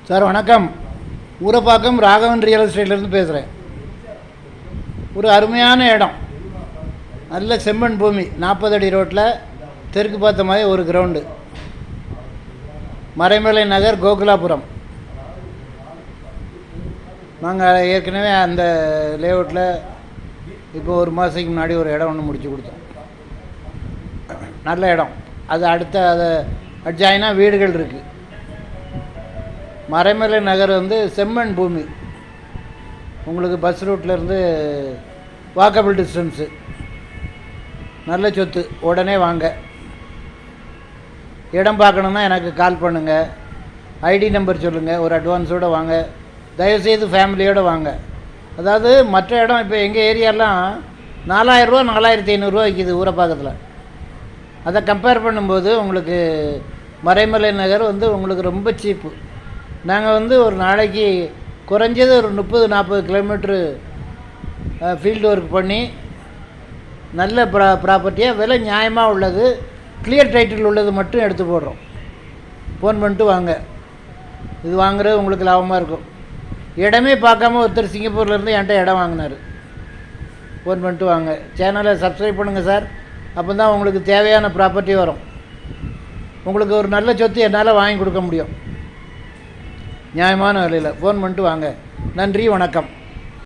Sir வணக்கம். Urapakkam Raghavan real எஸ்டேட்லேருந்து பேசுகிறேன். ஒரு அருமையான இடம், நல்ல செம்மண் பூமி, 40 அடி ரோட்டில் தெற்கு பார்த்த மாதிரி ஒரு கிரவுண்டு, மறைமலை நகர், கோகுலாபுரம். நாங்கள் ஏற்கனவே அந்த லேஅவுட்டில் இப்போ ஒரு மாதத்துக்கு முன்னாடி ஒரு இடம் ஒன்று முடித்து கொடுத்தோம். நல்ல இடம். அது அடுத்த அதை அட்ஜாயினாக வீடுகள் இருக்குது. மறைமலை நகர் செம்மண் பூமி, உங்களுக்கு பஸ் ரூட்லேருந்து வாக்கபிள் டிஸ்டன்ஸு, நல்ல சொத்து. உடனே வாங்க. இடம் பார்க்கணுன்னா எனக்கு கால் பண்ணுங்கள், ஐடி நம்பர் சொல்லுங்கள், ஒரு அட்வான்ஸோடு வாங்க. தயவுசெய்து ஃபேமிலியோடு வாங்க. அதாவது மற்ற இடம் இப்போ எங்கள் ஏரியாலாம் 4000 ரூபா 4500 விற்கிது ஊரப்பாக்கத்தில். அதை கம்பேர் பண்ணும்போது உங்களுக்கு மறைமலை நகர் உங்களுக்கு ரொம்ப சீப்பு. நாங்கள் ஒரு நாளைக்கு குறைஞ்சது ஒரு 30-40 கிலோமீட்ரு ஃபீல்டு ஒர்க் பண்ணி நல்ல ப்ராப்பர்ட்டியாக விலை நியாயமாக உள்ளது, கிளியர் டைட்டில் உள்ளது மட்டும் எடுத்து போடுறோம். ஃபோன் பண்ணிட்டு வாங்க. இது வாங்குறது உங்களுக்கு லாபமாக இருக்கும். இடமே பார்க்காம ஒருத்தர் சிங்கப்பூர்லேருந்து என்கிட்ட இடம் வாங்கினார். ஃபோன் பண்ணிட்டு வாங்க. சேனலை சப்ஸ்கிரைப் பண்ணுங்கள் சார். அப்போ தான் உங்களுக்கு தேவையான ப்ராப்பர்ட்டி வரும். உங்களுக்கு ஒரு நல்ல சொத்து என்னால் வாங்கி கொடுக்க முடியும் நியாயமான விலையில். ஃபோன் பண்ணிட்டு வாங்க. நன்றி, வணக்கம்.